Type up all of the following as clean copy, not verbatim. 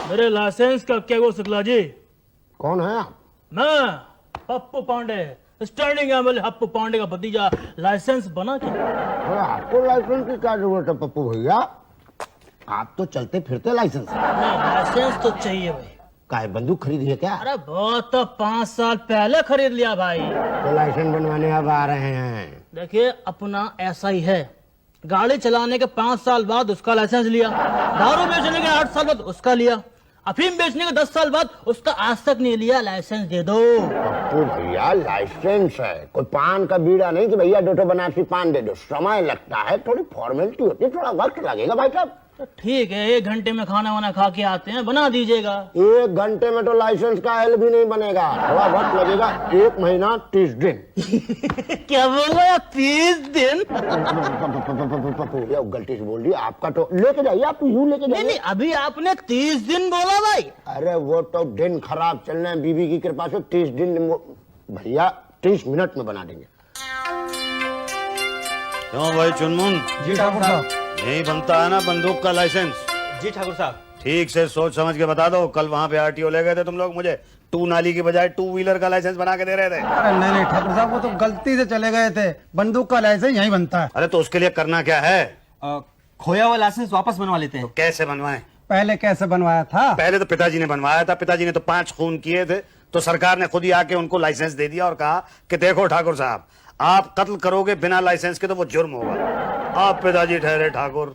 मेरे लाइसेंस का क्या वो शुक्ला जी? कौन है आप? मैं पप्पू पांडे, स्टैंडिंग एमएलए पप्पू पांडे का भतीजा। लाइसेंस बना क्या? अरे आपको लाइसेंस की क्या जरूरत है पप्पू भैया? आप तो चलते फिरते लाइसेंस है। नहीं, लाइसेंस तो चाहिए भाई। काहे बंदूक खरीदी है क्या? अरे बहुत तो 5 साल पहले खरीद लिया भाई। तो लाइसेंस बनवाने अब आ रहे हैं? देखिए अपना ऐसा ही है, गाड़ी चलाने के 5 साल बाद उसका लाइसेंस लिया, दारू बेचने के 8 साल बाद उसका लिया, अफीम बेचने के 10 साल बाद उसका आज तक नहीं लिया। लाइसेंस दे दो। पप्पू भैया लाइसेंस है, कोई पान का बीड़ा नहीं कि भैया 2 बनारसी पान दे दो। समय लगता है, थोड़ी फॉर्मेलिटी होती है, थोड़ा वक्त लगेगा भाई साहब। तो ठीक है, 1 घंटे में खाना वाना खा के आते हैं, बना दीजिएगा। 1 घंटे में तो लाइसेंस का एल भी नहीं बनेगा, थोड़ा वक्त लगेगा। 1 महीना 30 दिन। क्या बोल रहे हैं? 30 दिन? पप्पू भैया गलती से बोल दिया। आपका तो लेके जाइए, आप यूं लेके नहीं जाइए। नहीं, अभी आपने 30 दिन बोला भाई। अरे वो तो दिन खराब चल रहे हैं, बीवी की कृपा से 30 दिन भैया 30 मिनट में बना देंगे। क्यों भाई चुनमुन? जी ठाकुर साहब। यही बनता है ना बंदूक का लाइसेंस? जी ठाकुर साहब। ठीक से सोच समझ के बता दो। कल वहाँ पे आरटीओ ले गए थे तुम लोग, मुझे 2 नाली की बजाय 2 व्हीलर का लाइसेंस बना के दे रहे थे। अरे नहीं ठाकुर साहब, वो तो गलती से चले गए थे। बंदूक का लाइसेंस यहीं बनता है। अरे तो उसके लिए करना क्या है? खोया हुआ लाइसेंस वापस बनवा लेते हैं। कैसे बनवाएं? पहले कैसे बनवाया था? पहले तो पिताजी ने बनवाया था। पिताजी ने तो 5 खून किए थे, तो सरकार ने खुद ही आके उनको लाइसेंस दे दिया और कहा कि देखो ठाकुर साहब, आप कत्ल करोगे बिना लाइसेंस के तो वो जुर्म होगा। आप पिताजी ठहरे ठाकुर,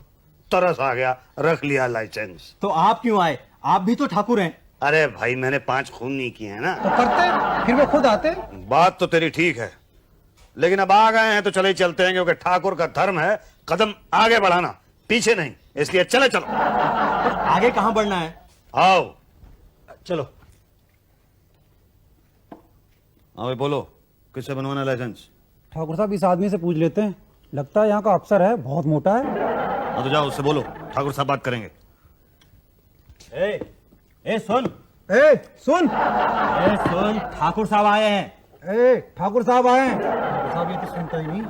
तरस आ गया, रख लिया लाइसेंस। तो आप क्यों आए? आप भी तो ठाकुर हैं। अरे भाई मैंने 5 खून नहीं किए हैं ना। तो करते, फिर वो खुद आते। बात तो तेरी ठीक है, लेकिन अब आ गए हैं तो चले ही चलते हैं, क्योंकि ठाकुर का धर्म है कदम आगे बढ़ाना, पीछे नहीं। इसलिए चले चलो। पर आगे कहाँ बढ़ना है? आओ चलो। हाँ भाई बोलो, किससे बनवाना लाइसेंस? ठाकुर साहब इस आदमी से पूछ लेते हैं, लगता है यहाँ का अफसर है, बहुत मोटा है। हाँ तो जाओ उससे बोलो, ठाकुर साहब बात करेंगे। ए सुन, सुन, सुन, ठाकुर साहब आए हैं। ठाकुर साहब आए हैं। ठाकुर साहब ये तो सुनता ही नहीं।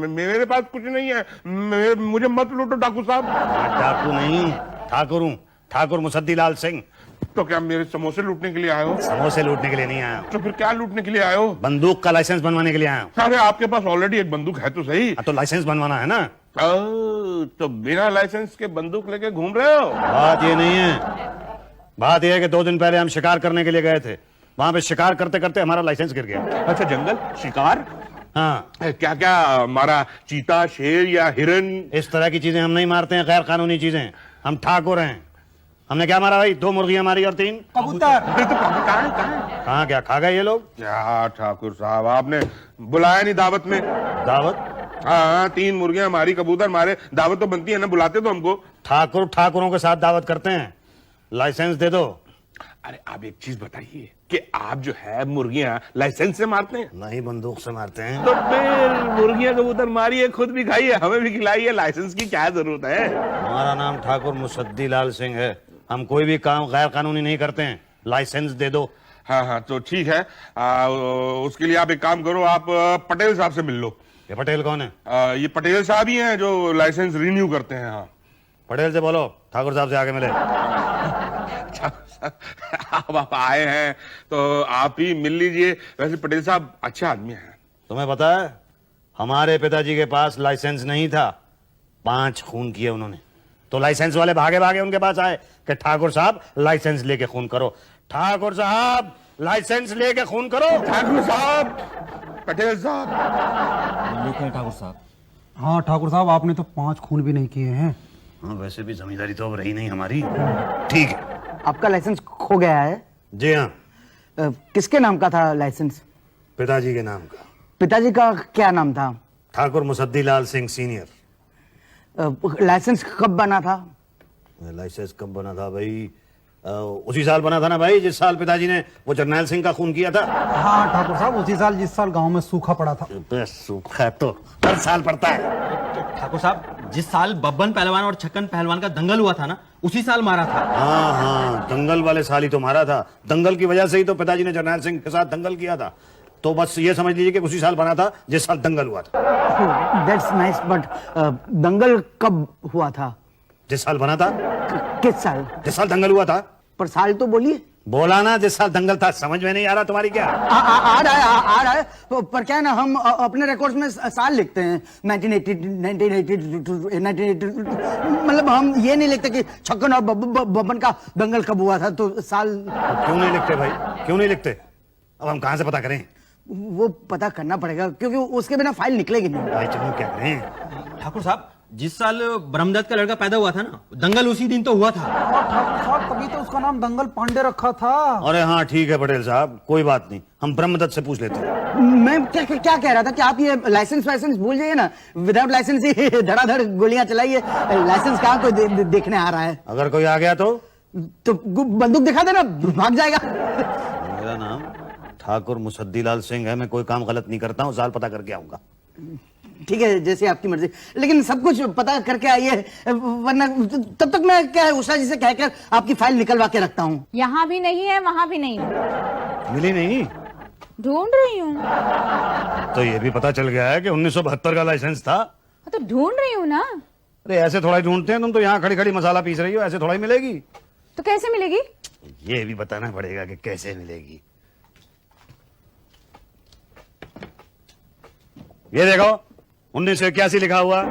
मेरे पास कुछ नहीं है, मुझे मत लूटो ठाकुर साहब। डाकू नहीं, ठाकुर हूँ, ठाकुर मुसद्दी लाल सिंह। तो क्या मेरे समोसे लूटने के लिए आए हो? समोसे लूटने के लिए नहीं आया हूँ, तो फिर क्या लूटने के लिए आए हो? बंदूक का लाइसेंस बनवाने के लिए आया हूँ। अरे आपके पास ऑलरेडी एक बंदूक है तो सही। तो लाइसेंस बनवाना है ना। तो बिना लाइसेंस के बंदूक लेके घूम रहे हो? बात ये नहीं है, बात यह है कि 2 दिन पहले हम शिकार करने के लिए गए थे, वहां पे शिकार करते करते हमारा लाइसेंस गिर गया। अच्छा, जंगल शिकार? हाँ, क्या क्या मारा? चीता, शेर या हिरन? इस तरह की चीजें हम नहीं मारते हैं, गैर कानूनी चीजें। हम ठाकुर हैं। हमने क्या मारा भाई? 2 मुर्गियां मारी और 3 कबूतर। अरे तो कहाँ? कहाँ? क्या खा गए ये लोग? क्या ठाकुर साहब, आपने बुलाया नहीं दावत में? दावत? हाँ, 3 मुर्गियां मारी, कबूतर मारे, दावत तो बनती है ना, बुलाते तो हमको। ठाकुर ठाकुरों के साथ दावत करते हैं। लाइसेंस दे दो। अरे आप एक चीज बताइए कि आप जो है मुर्गियां लाइसेंस से मारते हैं? नहीं, बंदूक से मारते हैं। तो फिर मुर्गियां कबूतर मारिए, खुद भी खाइए, हमें भी खिलाइए, लाइसेंस की क्या जरूरत है? हमारा नाम ठाकुर मुसद्दी लाल सिंह है, हम कोई भी काम गैर कानूनी नहीं करते हैं। लाइसेंस दे दो। हाँ हाँ, तो ठीक है। उसके लिए आप एक काम करो, आप पटेल साहब से मिल लो। ये पटेल कौन है? ये पटेल साहब ही हैं जो लाइसेंस रिन्यू करते हैं। हाँ, पटेल से बोलो ठाकुर साहब से आगे मिले। अब आप आए हैं तो आप ही मिल लीजिए। वैसे पटेल साहब अच्छे आदमी हैं। तुम्हें पता है हमारे पिताजी के पास लाइसेंस नहीं था, 5 खून किए उन्होंने, तो लाइसेंस वाले भागे भागे उनके पास आए कि ठाकुर साहब लाइसेंस लेके खून करो। ठाकुर साहब लाइसेंस लेके खून करो। ठाकुर साहब, पटेल साहब। लेते हैं ठाकुर साहब। हाँ ठाकुर साहब, आपने तो 5 खून भी नहीं किए हैं। हाँ, वैसे भी जमींदारी तो अब रही नहीं हमारी। ठीक है। आपका लाइसेंस खो गया है? जी हाँ। किसके नाम का था लाइसेंस? पिताजी के नाम का। पिताजी का क्या नाम था? ठाकुर मुसद्दी लाल सिंह सीनियर। लाइसेंस कब बना था? लाइसेंस कब बना था भाई? उसी साल बना था ना भाई, जिस साल पिताजी ने वो जरनैल सिंह का खून किया था। हाँ ठाकुर साहब, उसी साल जिस साल गांव में सूखा पड़ा था। सूखा तो हर साल पड़ता है। ठाकुर साहब, जिस साल बब्बन पहलवान और छक्कन पहलवान का दंगल हुआ था ना, उसी साल मारा था। हाँ हाँ, दंगल वाले साल ही तो मारा था। दंगल की वजह से ही तो पिताजी ने जरनैल सिंह के साथ दंगल किया था। तो बस ये समझ लीजिए कि उसी साल बना था जिस साल दंगल हुआ था। दैट्स नाइस, बट दंगल कब हुआ था? जिस साल बना था, किस साल? जिस साल दंगल हुआ था। पर साल तो बोलिए। बोला ना, जिस साल दंगल था। समझ में नहीं आ रहा तुम्हारी क्या? आ रहा है पर क्या है ना, हम अपने रिकॉर्ड्स में साल लिखते हैं 1980 1980 मतलब हम ये नहीं लिखते कि छक्कन और बब्बन का दंगल कब हुआ था, तो साल। क्यों नहीं लिखते भाई, क्यों नहीं लिखते? अब हम कहां से पता करें? वो पता करना पड़ेगा क्योंकि उसके बिना फाइल निकलेगी नहीं। भाई चलो क्या करें? ठाकुर साहब, जिस साल ब्रह्मदत्त का लड़का पैदा हुआ था ना, दंगल उसी दिन तो हुआ था। ठाकुर साहब तभी तो उसका नाम दंगल पांडे रखा था। अरे हाँ ठीक है पटेल साहब, कोई बात नहीं, हम ब्रह्मदत्त से पूछ लेते हैं। मैं क्या कह रहा था कि आप ये लाइसेंस वाइसेंस भूल जाइए ना, विदाउट लाइसेंस ही धड़ाधड़ गोलियां चलाइए। लाइसेंस कहाँ कोई देखने आ रहा है? अगर कोई आ गया तो बंदूक दिखा देना, भाग जाएगा। मेरा नाम ठाकुर मुसद्दीलाल सिंह है, मैं कोई काम गलत नहीं करता हूँ, साल पता करके आऊंगा। ठीक है, जैसे आपकी मर्जी, लेकिन सब कुछ पता करके आइए, वरना तब तक मैं क्या है उषा जी से कहकर आपकी फाइल निकलवा के रखता हूँ। यहाँ भी नहीं है, वहाँ भी नहीं है। मिली नहीं? ढूंढ रही हूँ। तो ये भी पता चल गया है कि 1972 का लाइसेंस था। तो ढूंढ रही हूँ ना। अरे ऐसे थोड़ा ही ढूंढते हैं, तुम तो यहाँ खड़ी खड़ी मसाला पीस रही हो, ऐसे थोड़ा ही मिलेगी। तो कैसे मिलेगी? ये भी बताना पड़ेगा कि कैसे मिलेगी। ये देखो 1981 लिखा हुआ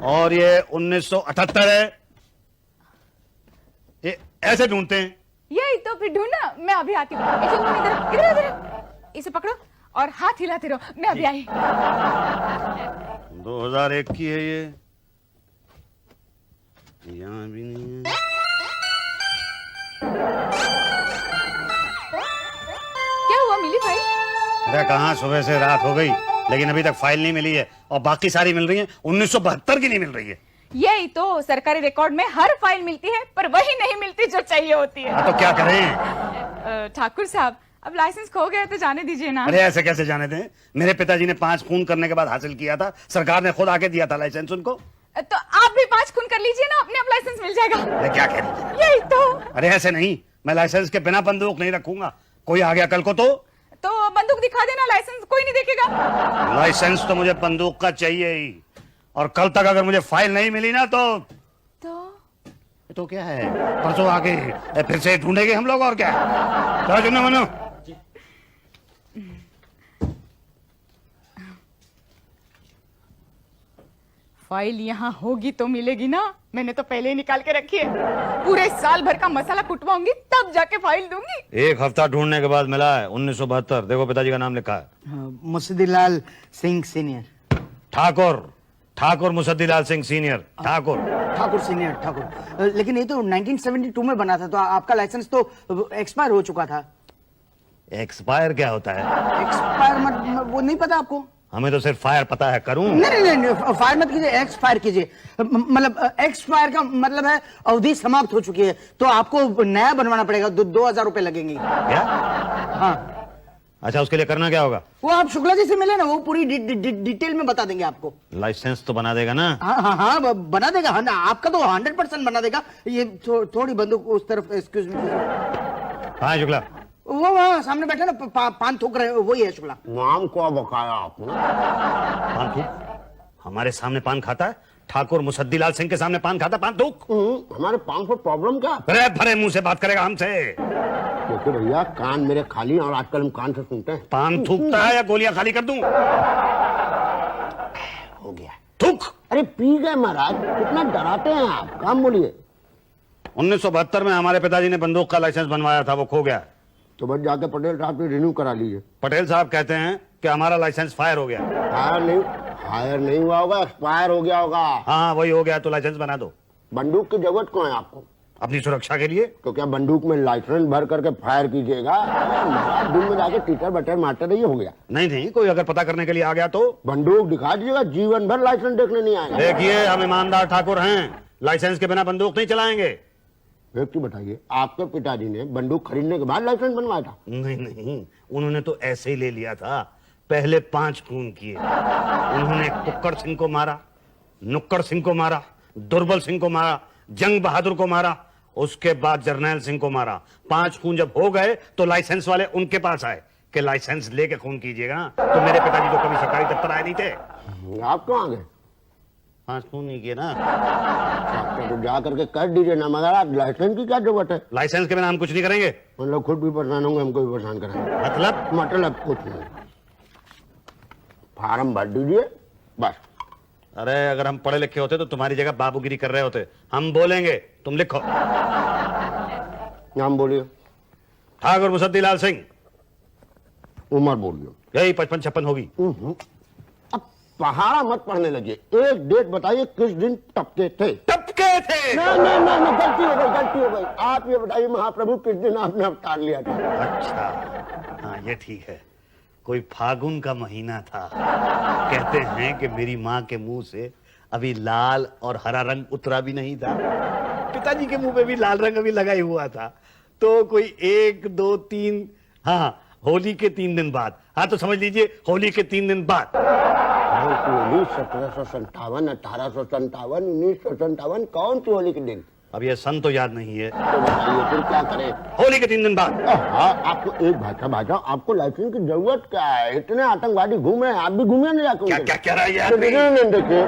और ये 1978 है। ये ऐसे ढूंढते हैं। यही तो, फिर ढूंढना, मैं अभी आती हूँ। चलो इधर इधर इधर, इसे पकड़ो और हाथ हिलाते रहो, मैं अभी आई। 2001 की है ये, यहाँ भी नहीं है। क्या हुआ, मिली फाइल? अरे कहाँ, सुबह से रात हो गई लेकिन अभी तक फाइल नहीं मिली है, और बाकी सारी मिल रही है, 1972 की नहीं मिल रही है। यही तो, सरकारी रिकॉर्ड में हर फाइल मिलती है पर वही नहीं मिलती जो चाहिए होती है। तो क्या करें? ठाकुर साहब, अब लाइसेंस खो गया तो जाने दीजिए ना। अरे ऐसे कैसे जाने दें? मेरे पिताजी ने 5 खून करने के बाद हासिल किया था, सरकार ने खुद आके दिया था लाइसेंस उनको। तो आप भी 5 खून कर लीजिए ना, अपने आप लाइसेंस मिल जाएगा। अरे क्या कह रही है? यही तो। अरे ऐसे नहीं, मैं लाइसेंस के बिना बंदूक नहीं रखूंगा। कोई आ गया कल को तो बंदूक दिखा देना, लाइसेंस कोई नहीं देखेगा। लाइसेंस तो मुझे बंदूक का चाहिए ही, और कल तक अगर मुझे फाइल नहीं मिली ना तो क्या है, परसों आके फिर से ढूंढेंगे हम लोग, और क्या। चलो जुम्मे मनो। फाइल यहाँ होगी तो मिलेगी ना, मैंने तो पहले ही निकाल के रखी है। पूरे साल भर का मसाला कुटवाऊंगी तब जाके फाइल दूंगी। 1 हफ्ता ढूंढने के बाद मिला है 1972। देखो पिताजी का नाम लिखा है, Musaddilal Singh senior. Thakur Musaddilal Singh senior. Thakur senior Thakur. लेकिन ये तो 1972 में बना था, तो आपका लाइसेंस तो एक्सपायर हो चुका था। एक्सपायर क्या होता है? एक्सपायर वो नहीं पता आपको? हमें तो सिर्फ फायर पता है। करूं? नहीं, फायर मत कीजिए, एक्सपायर कीजिए। मतलब एक्सपायर का मतलब है अवधि समाप्त हो चुकी है, तो आपको नया बनवाना पड़ेगा। 2000 रुपए लगेंगे। क्या? हाँ। अच्छा, उसके लिए करना क्या होगा? वो आप शुक्ला जी से मिले ना, वो पूरी डिटेल में बता देंगे आपको। लाइसेंस तो बना देगा ना? हाँ, बना देगा। हाँ, आपका तो 100% बना देगा। ये थोड़ी बंदूक उस तरफ, एक्सक्यूज मी। कहाँ है शुक्ला? वो वहाँ सामने बैठे ना, पान थूक रहे, वही है शुक्ला। नाम को बकाया आपने? पान थूक? हमारे सामने पान खाता है? ठाकुर मुसद्दीलाल सिंह के सामने पान खाता? पान थूक? हमारे पान को प्रॉब्लम क्या? अरे भरे मुंह से बात करेगा हमसे? क्योंकि भैया कान मेरे खाली हैं और आजकल हम कान से सुनते हैं। पान थूकता है या गोलियां खाली कर दूं? हो गया। थूक। अरे पी गए महाराज, कितना डराते हैं आप, काम बोलिए। 1972 में हमारे पिताजी ने बंदूक का लाइसेंस बनवाया था, वो खो गया। तो बस जाके पटेल साहब से रिन्यू करा लीजिए। पटेल साहब कहते हैं कि हमारा लाइसेंस फायर हो गया। हायर नहीं हुआ होगा, एक्सपायर हो गया होगा। हाँ वही हो गया, तो लाइसेंस बना दो। बंदूक की जरूरत क्यों है आपको? अपनी सुरक्षा के लिए। तो क्या बंदूक में लाइसेंस भर करके फायर कीजिएगा? दिन में जाके टीचर बटर मारते रहिए, हो गया। नहीं, कोई अगर पता करने के लिए आ गया तो बंदूक दिखा दीजिएगा, जीवन भर लाइसेंस देखने नहीं आएगा। देखिए, हम ईमानदार ठाकुर हैं, लाइसेंस के बिना बंदूक नहीं चलाएंगे। एक चीज बताइए, आपके पिताजी ने बंदूक खरीदने के बाद लाइसेंस बनवाया था? नहीं, उन्होंने तो ऐसे ही ले लिया था। पहले 5 खून किए। उन्होंने कुक्कड़ सिंह को मारा, नुक्कड़ सिंह को मारा, दुर्बल सिंह को मारा, जंग बहादुर को मारा, उसके बाद जरनैल सिंह को मारा। 5 खून जब हो गए तो लाइसेंस वाले उनके पास आए, कि लाइसेंस लेके खून कीजिएगा ना, तो मेरे पिताजी तो कभी सरकारी दफ्तर आए नहीं थे। आप कहाँ गए? 5 खून नहीं किए ना। अच्छा, तो जा करके कर दीजिए ना, मगर आप लाइसेंस की क्या जरूरत है? लाइसेंस के बिना हम कुछ नहीं करेंगे। मतलब खुद भी परेशान होंगे, हमको भी परेशान कराएंगे। मतलब कुछ नहीं, फार्म भर दीजिए बस। अरे अगर हम पढ़े लिखे होते तो तुम्हारी जगह बाबूगिरी कर रहे होते। हम बोलेंगे, तुम लिखो। नाम बोलिए। ठाकुर मुसद्दीलाल सिंह। उम्र बोलिए। यही 55-56 होगी। अब पहाड़ा मत पढ़ने लगे, एक डेट बताइए किस दिन टपके थे। टपके थे। नहीं, गलती हो गई। आप ये बताइए महाप्रभु, किस दिन आपने अवतार लिया था? अच्छा, हाँ ये ठीक है। कोई फागुन का महीना था। कहते हैं कि मेरी माँ के मुंह से अभी लाल और हरा रंग उतरा भी नहीं था। पिताजी के मुंह पे भी लाल रंग अभी लगा ही हुआ था। तो कोई 1, 2, 3, हाँ होली के 3 दिन बाद। हाँ तो समझ लीजिए होली के 3 दिन बाद। 1757, 1857, 1957, कौन सी होली के दिन? अब ये सन तो याद नहीं है। तो बताइए फिर क्या करें? होली के 3 दिन बाद। हाँ, आपको एक भाई साहब, आपको लाइसेंस की जरूरत क्या है? इतने आतंकवादी घूम रहे हैं, आप भी घूमिए ना जाकर। क्या कह रहा है ये तो आदमी? नहीं, देखिए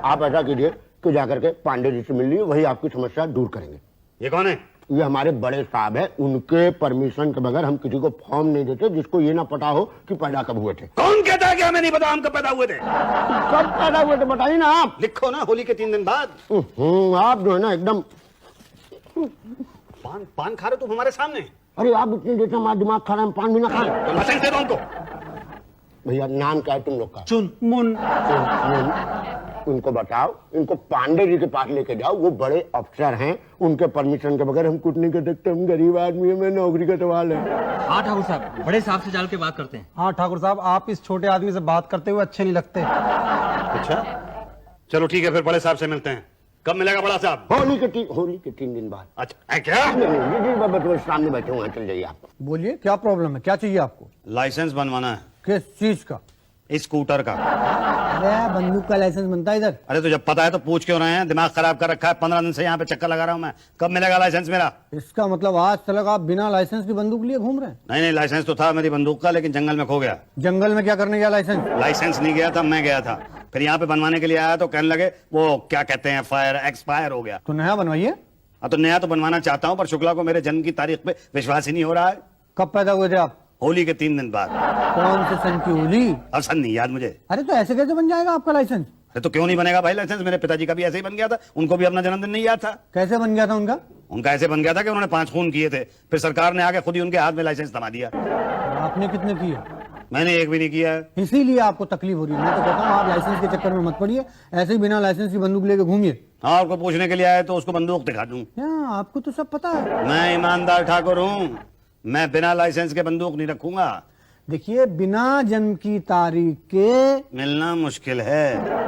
आप ऐसा कीजिए कि जाकर के पांडे जी से मिल लीजिए, वही आपकी समस्या दूर करेंगे। ये कौन है? ये हमारे बड़े साहब है, उनके परमिशन के बगैर हम किसी को फॉर्म नहीं देते जिसको ये ना पता हो कि पैदा कब हुए थे। कौन कहता है कि हमें नहीं पता हम कब पैदा हुए थे? कब पैदा हुए थे बताइए ना आप। लिखो ना, होली के 3 दिन बाद। आप जो है ना एकदम पान खा रहे तुम हमारे सामने। अरे आप इतनी देर से हमारा दिमाग खा रहे हैं, पान भी ना खाएं। तो लाइसेंस दे दो उनको। भैया नाम क्या है तुम लोग का? चुन मुन। उनको बताओ, इनको पांडे जी के पास लेके जाओ, वो बड़े अफसर हैं, उनके परमिशन के बगैर हम कुछ नहीं कर सकते। हम गरीब आदमी है, मैं नौकरी का सवाल है। हाँ ठाकुर साहब, बड़े साहब से जाल के बात करते हैं। हाँ ठाकुर साहब, आप इस छोटे आदमी से बात करते हुए अच्छे नहीं लगते। अच्छा चलो ठीक है, फिर बड़े साहब से मिलते हैं। कब मिलेगा बड़ा साहब? होली के 3 दिन बाद। अच्छा क्या? नहीं, सामने बैठे हुए हैं, चल जाइए आप। बोलिए क्या प्रॉब्लम है, क्या चाहिए आपको? लाइसेंस बनवाना है। किस चीज का? इस स्कूटर का। अरे बंदूक का लाइसेंस बनता है इधर। अरे तो जब पता है तो पूछ क्यों रहे हैं? दिमाग खराब कर रखा है, 15 दिन से यहाँ पे चक्कर लगा रहा हूँ मैं। कब मिलेगा लाइसेंस मेरा? इसका मतलब आज तक आप बिना लाइसेंस की बंदूक लिए घूम रहे हैं? नहीं लाइसेंस तो था मेरी बंदूक का, लेकिन जंगल में खो गया। जंगल में क्या करने गया लाइसेंस? लाइसेंस नहीं गया था, मैं गया था। फिर यहाँ पे बनवाने के लिए आया तो कहने लगे वो क्या कहते हैं, एक्सपायर हो गया। तो नया बनवाइए। हाँ तो नया तो बनवाना चाहता हूँ, पर शुक्ला को मेरे जन्म की तारीख पे विश्वास ही नहीं हो रहा है। कब पैदा हुए थे आप? होली के 3 दिन बाद। कौन से सन की होली? अब सन नहीं याद मुझे। अरे तो ऐसे कैसे बन जाएगा आपका लाइसेंस? अरे तो क्यों नहीं बनेगा भाई लाइसेंस? मेरे पिताजी का भी ऐसे ही बन गया था, उनको भी अपना जन्मदिन नहीं याद था। कैसे बन गया था उनका? उनका ऐसे बन गया था कि उन्होंने 5 खून किए थे, फिर सरकार ने आके खुद ही उनके हाथ में लाइसेंस थमा दिया। आपने कितने किए? मैंने एक भी नहीं किया है। इसीलिए आपको तकलीफ हो रही है। मैं तो कहता हूँ आप लाइसेंस के चक्कर में मत पड़िए, ऐसे ही बिना लाइसेंस की बंदूक लेके घूमिए। हाँ, और कोई पूछने के लिए आए तो उसको बंदूक दिखा दूं। आपको तो सब पता है। मैं ईमानदार ठाकुर हूँ, मैं बिना लाइसेंस के बंदूक नहीं रखूंगा। देखिए बिना जन्म की तारीख के मिलना मुश्किल है।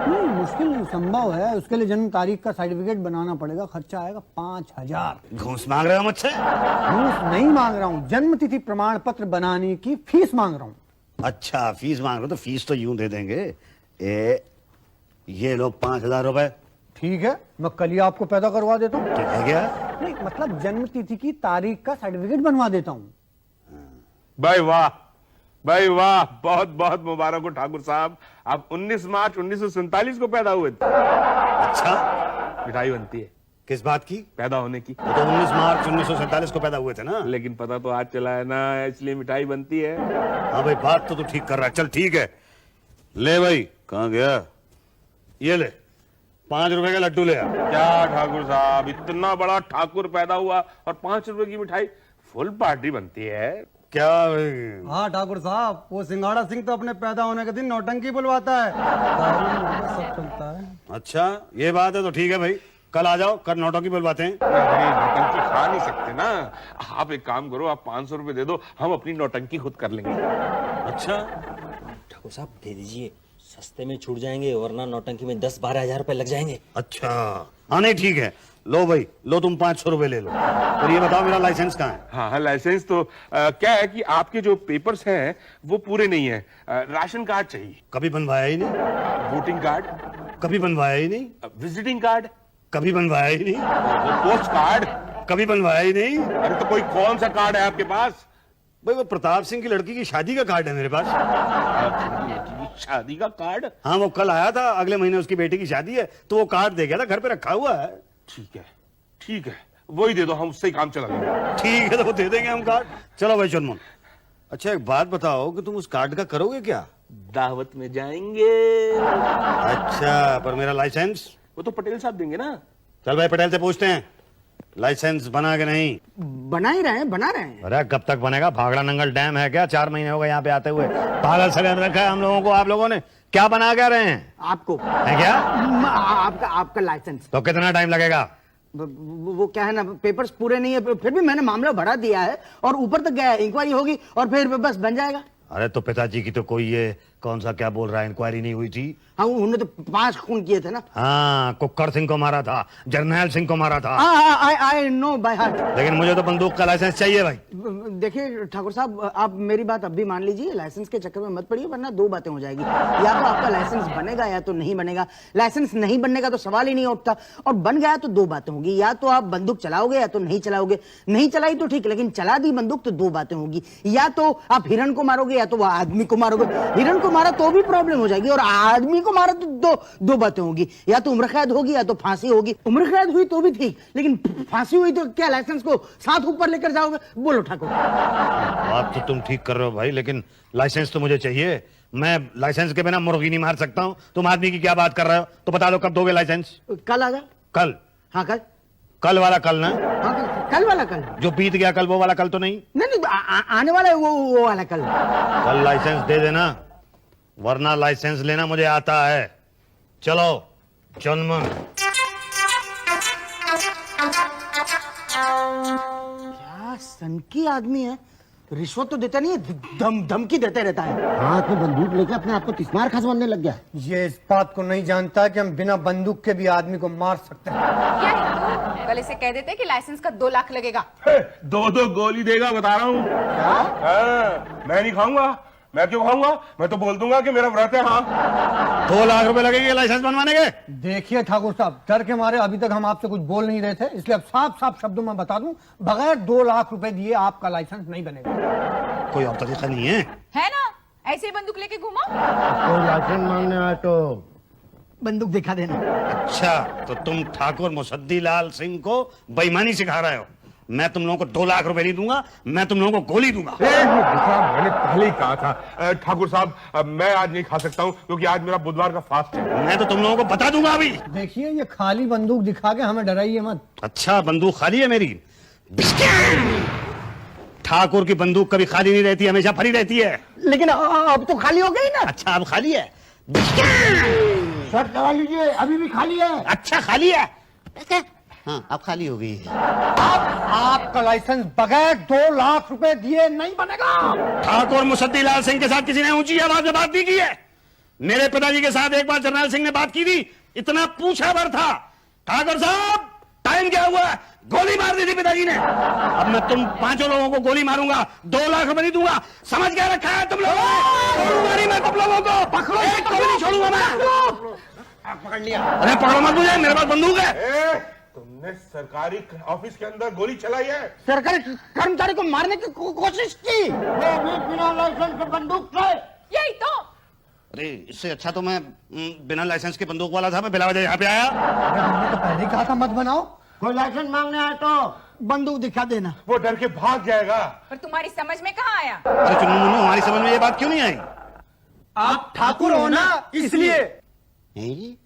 नहीं, मुश्किल नहीं, संभव है। उसके लिए जन्म तारीख का सर्टिफिकेट बनाना पड़ेगा, खर्चा आएगा 5000। घूस मांग रहे हो मुझसे? घूस नहीं मांग रहा हूँ, जन्म तिथि प्रमाण पत्र बनाने की फीस मांग रहा हूँ। अच्छा फीस मांग रहे हो तो फीस तो यूं दे देंगे। ये लो 5000 रुपए। ठीक है, मैं कल ही आपको पैदा करवा देता हूँ। ठीक है क्या? नहीं मतलब जन्म तिथि की तारीख का सर्टिफिकेट बनवा देता हूँ। भाई वाह, भाई वाह, बहुत बहुत मुबारक हो ठाकुर साहब। आप 19 मार्च 1947 को पैदा हुए थे। अच्छा मिठाई बनती है किस बात की? पैदा होने की। वो तो 19 मार्च 1947 को पैदा हुए थे ना। लेकिन पता तो आज चला है ना, इसलिए मिठाई बनती है। हाँ भाई बात तो तू ठीक कर रहा है। चल ठीक है, ले भाई। कहाँ गया? ये ले 5 रुपए का लड्डू ले आ। क्या ठाकुर साहब, इतना बड़ा ठाकुर पैदा हुआ और 5 रुपए की मिठाई? फुल पार्टी बनती है क्या? हाँ ठाकुर साहब, वो सिंगाड़ा सिंह तो अपने पैदा होने के दिन नौटंकी बुलवाता है। सब चलता है। अच्छा ये बात है तो ठीक है भाई, कल आ जाओ, कल नौटंकी बुलवाते हैं। नहीं, नौटंकी खा नहीं सकते ना। आप एक काम करो, आप 500 रुपए दे दो, हम अपनी नौटंकी खुद कर लेंगे। अच्छा ठाकुर साहब दे दीजिए, सस्ते में छूट जाएंगे, वरना नौटंकी में 10-12 हजार रुपए लग जाएंगे। अच्छा हाँ नहीं ठीक है, लो भाई लो, तुम 500 रुपए ले लो। और ये बताओ मेरा लाइसेंस कहाँ है? हाँ लाइसेंस तो क्या है कि आपके जो पेपर्स हैं वो पूरे नहीं है। राशन कार्ड चाहिए, कभी बनवाया ही नहीं। वोटिंग कार्ड, कभी बनवाया ही नहीं। विजिटिंग कार्ड, कभी बनवाया ही नहीं। Post card. कभी बनवाया ही नहीं। अरे तो कोई कौन सा कार्ड है आपके पास? भाई वो प्रताप सिंह की लड़की की शादी का कार्ड है मेरे पास। शादी का कार्ड? हाँ वो कल आया था, अगले महीने उसकी बेटी की शादी है तो वो कार्ड दे गया था, घर पे रखा हुआ है। ठीक है, वही दे दो, हम उससे ही काम चला लेंगे। ठीक है तो वो दे देंगे हम कार्ड। चलो भाई चुनमुन, अच्छा एक बात बताओ कि तुम उस कार्ड का करोगे क्या? दावत में जाएंगे। अच्छा, पर मेरा लाइसेंस? वो तो पटेल साहब देंगे ना। चल भाई पटेल से पूछते हैं, लाइसेंस बना के नहीं? बना ही रहे हैं, बना रहे हैं। अरे कब तक बनेगा? भागड़ा नंगल डैम है क्या? 4 महीने हो गए यहाँ पे आते हुए, पागल सगन रखा है हम लोगों को। आप लोगों ने क्या बना क्या रहे हैं? आपको है क्या? आपका लाइसेंस। तो कितना टाइम लगेगा? वो क्या है ना, पेपर्स पूरे नहीं है, फिर भी मैंने मामला बढ़ा दिया है और ऊपर तक गया है, इंक्वायरी होगी और फिर बस बन जाएगा। अरे तो पिताजी की तो कोई ये कौन सा क्या बोल रहा है, इंक्वायरी नहीं हुई थी? हाँ, उन्होंने तो 5 खून किए थे ना। हाँ, कुक्कर सिंह को मारा था, जरनैल सिंह को मारा था। I know by heart. लेकिन मुझे तो बंदूक का लाइसेंस चाहिए भाई। देखिए ठाकुर साहब, आप मेरी बात अब भी मान लीजिए, लाइसेंस के चक्कर में मत पड़िए, वरना 2 बातें हो जाएगी। या तो आपका लाइसेंस बनेगा या तो नहीं बनेगा। लाइसेंस नहीं बनने का तो सवाल ही नहीं उठता, और बन गया तो 2 बातें होगी, या तो आप बंदूक चलाओगे या तो नहीं चलाओगे। नहीं चलाई तो ठीक, लेकिन चला दी बंदूक तो 2 बातें होगी, या तो आप हिरण को मारोगे या तो वह आदमी को मारोगे। हिरण को मारा तो भी प्रॉब्लम हो जाएगी, और आदमी को मारा तो दो बातें होगी, या तो उम्र कैद होगी या तो फांसी होगी। उम्र कैद हुई तो भी ठीक, लेकिन फांसी हुई तो क्या लाइसेंस को साथ ऊपर लेकर जाओगे? बोलो ठाकुर। बात तो तुम ठीक कर रहे हो भाई, लेकिन लाइसेंस तो मुझे चाहिए। मैं लाइसेंस के बिना मुर्गी नहीं मार सकता हूँ। तुम आदमी की क्या बात कर रहे हो? तो बता दो कब दोगे लाइसेंस? कल आ जाओ। कल? हाँ कल। कल वाला कल ना? हाँ, कल वाला कल। जो बीत गया कल वो वाला कल तो नहीं? नहीं, आने वाला है वो वाला कल। कल लाइसेंस दे देना, वरना लाइसेंस लेना मुझे आता है। चलो चुनमुन। क्या सनकी आदमी है, रिश्वत तो देता नहीं है, धमकी देते रहता है। हाथ में बंदूक लेके अपने आप को तिस्मार खसवाने लग गया। ये इस बात को नहीं जानता कि हम बिना बंदूक के भी आदमी को मार सकते हैं। क्या हिंदू, कल इसे कह देते कि लाइसेंस का 2 लाख लगेगा। 2 गोली देगा, बता रहा हूँ। मैं नहीं खाऊंगा। मैं क्यों खाऊंगा? मैं तो बोल दूंगा कि मेरा व्रत है। हाँ, 2 लाख रुपए लगेंगे लाइसेंस बनवाने के। देखिए ठाकुर साहब, डर के मारे अभी तक हम आपसे कुछ बोल नहीं रहे थे, इसलिए अब साफ साफ शब्दों में बता दूं, बगैर 2 लाख रुपए दिए आपका लाइसेंस नहीं बनेगा। कोई और तरीका नहीं है? है ना, ऐसे ही बंदूक लेके घूमो। कोई लाइसेंस मांगने आए तो बंदूक दिखा देना। अच्छा, तो तुम ठाकुर मुसद्दी लाल सिंह को बेईमानी सिखा रहे हो? मैं तुम लोगों को 2 लाख रुपए नहीं दूंगा, मैं तुम लोगों को गोली दूंगा। मैंने पहले ही कहा था ठाकुर साहब, मैं आज नहीं खा सकता हूँ क्योंकि आज मेरा बुधवार का फास्ट है। मैं तो तुम लोगों को बता दूंगा अभी। देखिए, ये खाली बंदूक दिखा के हमें डराइए मत। अच्छा, बंदूक खाली है मेरी? ठाकुर की बंदूक कभी खाली नहीं रहती, हमेशा भरी रहती है। लेकिन अब तो खाली हो गई ना। अच्छा, अब खाली है? शर्ट लगा लीजिए, अभी भी खाली है। अच्छा, खाली है? हाँ, अब खाली हो गई है। आपका लाइसेंस बगैर 2 लाख रुपए दिए नहीं बनेगा। ठाकुर मुसद्दी लाल सिंह के साथ किसी ने ऊंची आवाज में बात नहीं की है? मेरे पिताजी के साथ एक बार जरनैल सिंह ने बात की थी, इतना पूछा भर था। ठाकुर साहब, टाइम क्या हुआ? गोली मार दी थी पिताजी ने। अब मैं तुम 5 लोगों को गोली मारूंगा, 2 लाख रुपए नहीं दूंगा। समझ क्या रखा है तुम लोगों ने? छोड़ूंगा नहीं मैं तुम लोगों को। पकड़ो, एक को भी नहीं छोड़ूंगा मैं। पकड़ लिया। अरे पकड़ो मत मुझे, मेरे पास बंदूक है। तुमने सरकारी ऑफिस के अंदर गोली चलाई है? सरकारी कर्मचारी को मारने की कोशिश की। वो भी बिना लाइसेंस के बंदूक से। यही तो। अरे इससे अच्छा तो मैं बिना लाइसेंस के बंदूक वाला था, मैं बिला वजह यहाँ पे आया। अरे हमने तो पहले ही कहा था मत बनाओ। कोई लाइसेंस मांगने आए तो बंदूक दिखा देना। वो डर के भाग जाएगा। पर तुम्हारी समझ में कहाँ आया? अरे चुनमुन, हमारी समझ में ये बात क्यों नहीं आई? आप ठाकुर हो ना, इसलिए। नहीं जी,